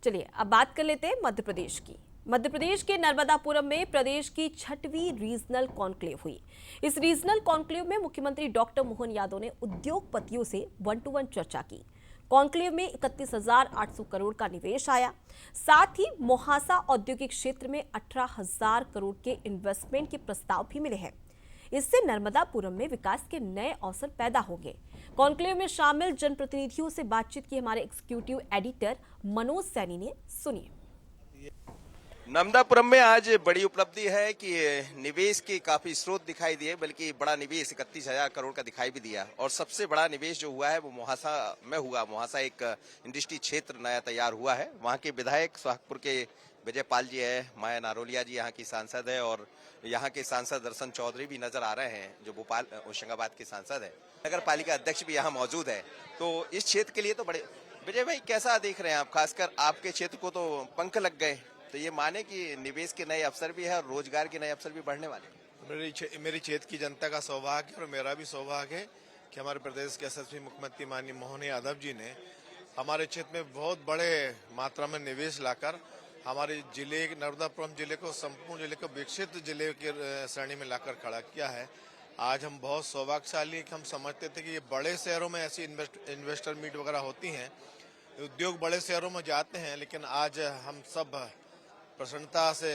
चलिए अब बात कर लेते हैं मध्य प्रदेश की। मध्य प्रदेश के नर्मदापुरम में प्रदेश की 6वीं रीजनल कॉन्क्लेव हुई। इस रीजनल कॉन्क्लेव में मुख्यमंत्री डॉक्टर मोहन यादव ने उद्योगपतियों से 1-to-1 चर्चा की। कॉन्क्लेव में 31,800 करोड़ का निवेश आया। साथ ही मोहासा औद्योगिक क्षेत्र में 18,000 करोड़ के इन्वेस्टमेंट के प्रस्ताव भी मिले हैं। इससे नर्मदापुरम में विकास के नए अवसर पैदा होंगे। कॉन्क्लेव में शामिल जनप्रतिनिधियों से बातचीत की हमारे एग्जीक्यूटिव एडिटर मनोज सैनी ने। सुनिए। नर्मदापुरम में आज बड़ी उपलब्धि है कि निवेश के काफी स्रोत दिखाई दिए, बल्कि बड़ा निवेश 31,000 करोड़ का दिखाई भी दिया। और सबसे बड़ा निवेश जो हुआ है वो मोहासा में हुआ। मोहासा एक इंडस्ट्री क्षेत्र नया तैयार हुआ है। वहाँ के विधायक सोहागपुर के विजय पाल जी है, माया नारोलिया जी यहाँ की सांसद है, और यहाँ के सांसद दर्शन चौधरी भी नजर आ रहे हैं जो भोपाल होशंगाबाद के सांसद है। नगर पालिका अध्यक्ष भी यहाँ मौजूद है। तो इस क्षेत्र के लिए तो बड़े। विजय भाई, कैसा देख रहे हैं आप? खासकर आपके क्षेत्र को तो पंख लग गए, तो ये माने कि निवेश के नए अवसर भी है और रोजगार के नए अवसर भी बढ़ने वाले। मेरी क्षेत्र की जनता का सौभाग्य और मेरा भी सौभाग्य है कि हमारे प्रदेश के यशस्वी मुख्यमंत्री माननीय मोहन यादव जी ने हमारे क्षेत्र में बहुत बड़े मात्रा में निवेश लाकर हमारे जिले, नर्मदापुरम जिले को, संपूर्ण जिले को विकसित जिले के श्रेणी में लाकर खड़ा किया है। आज हम बहुत सौभाग्यशाली हैं कि हम समझते थे कि ये बड़े शहरों में ऐसी इन्वेस्टर मीट वगैरह होती हैं, उद्योग बड़े शहरों में जाते हैं, लेकिन आज हम सब प्रसन्नता से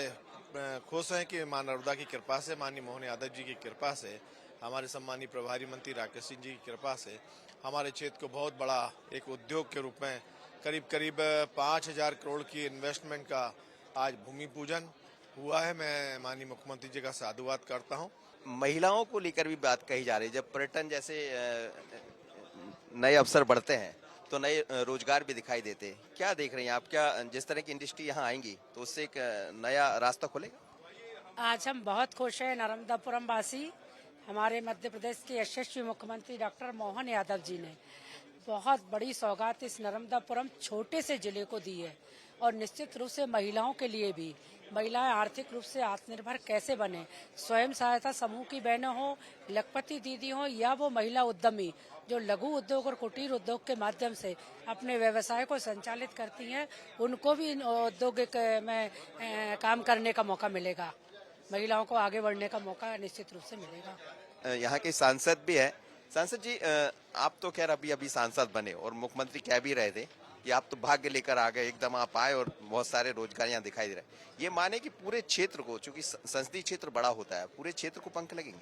खुश हैं कि मां नर्मदा की कृपा से, माननीय मोहन यादव जी की कृपा से, हमारे सम्मानीय प्रभारी मंत्री राकेश सिंह जी की कृपा से हमारे क्षेत्र को बहुत बड़ा एक उद्योग के रूप में करीब 5,000 करोड़ की इन्वेस्टमेंट का आज भूमि पूजन हुआ है। मैं माननीय मुख्यमंत्री जी का साधुवाद करता हूं। महिलाओं को लेकर भी बात कही जा रही है। जब पर्यटन जैसे नए अवसर बढ़ते हैं तो नए रोजगार भी दिखाई देते हैं। क्या देख रही हैं आप? क्या जिस तरह की इंडस्ट्री यहाँ आएंगी तो उससे एक नया रास्ता खुलेगा? आज हम बहुत खुश हैं, नर्मदापुरम वासी, हमारे मध्य प्रदेश के यशस्वी मुख्यमंत्री डॉक्टर मोहन यादव जी ने बहुत बड़ी सौगात इस नर्मदापुरम छोटे से जिले को दी है। और निश्चित रूप से महिलाओं के लिए भी, महिलाएं आर्थिक रूप से आत्मनिर्भर कैसे बने, स्वयं सहायता समूह की बहनें हो, लखपति दीदी हो, या वो महिला उद्यमी जो लघु उद्योग और कुटीर उद्योग के माध्यम से अपने व्यवसाय को संचालित करती हैं, उनको भी उद्योग में काम करने का मौका मिलेगा। महिलाओं को आगे बढ़ने का मौका निश्चित रूप से मिलेगा। यहाँ के सांसद भी है। सांसद जी, आप तो खैर अभी सांसद बने और मुख्यमंत्री कह भी रहे थे कि आप तो भाग्य लेकर आ गए, एकदम आप आए और बहुत सारे रोजगार यहाँ दिखाई दे रहे हैं। ये माने कि पूरे क्षेत्र को, चूंकि संसदीय क्षेत्र बड़ा होता है, पूरे क्षेत्र को पंख लगेंगे?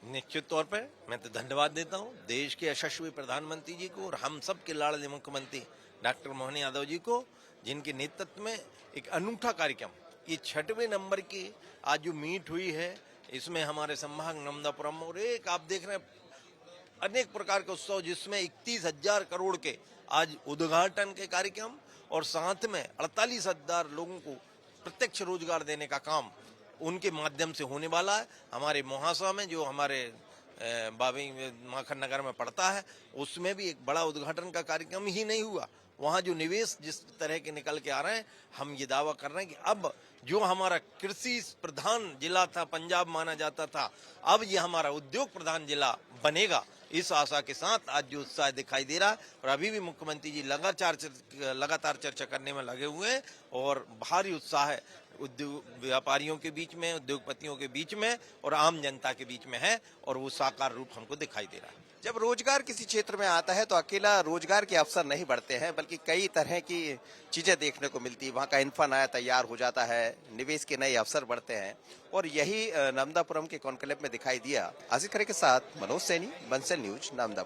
निश्चित तौर पर मैं तो धन्यवाद देता हूँ देश के यशस्वी प्रधानमंत्री जी को और हम सब के लाडले मुख्यमंत्री डॉक्टर मोहन यादव जी को, जिनके नेतृत्व में एक अनूठा कार्यक्रम, ये 6वें नंबर की आज जो मीट हुई है, इसमें हमारे संभाग नर्मदापुरम और एक आप देख रहे हैं अनेक प्रकार के उत्सव, जिसमें 31,000 करोड़ के आज उद्घाटन के कार्यक्रम और साथ में 48,000 लोगों को प्रत्यक्ष रोजगार देने का काम उनके माध्यम से होने वाला है। हमारे मोहासा में जो हमारे बाबी माखन नगर में पड़ता है, उसमें भी एक बड़ा उद्घाटन का कार्यक्रम ही नहीं हुआ। वहाँ जो निवेश जिस तरह के निकल के आ रहे हैं, हम ये दावा कर रहे हैं कि अब जो हमारा कृषि प्रधान जिला था, पंजाब माना जाता था, अब ये हमारा उद्योग प्रधान जिला बनेगा। इस आशा के साथ आज जो उत्साह दिखाई दे रहा है, और अभी भी मुख्यमंत्री जी लगातार चर्चा करने में लगे हुए हैं और भारी उत्साह है उद्योग व्यापारियों के बीच में, उद्योगपतियों के बीच में और आम जनता के बीच में है, और वो साकार रूप हमको दिखाई दे रहा है। जब रोजगार किसी क्षेत्र में आता है तो अकेला रोजगार के अवसर नहीं बढ़ते हैं, बल्कि कई तरह की चीजें देखने को मिलती है। वहाँ का इंफ्रा नया तैयार हो जाता है, निवेश के नए अवसर बढ़ते हैं, और यही नर्मदापुरम के कॉन्क्लेव में दिखाई दिया। आसिफ खरे के साथ मनोज सैनी, बंसल न्यूज, नर्मदापुरम।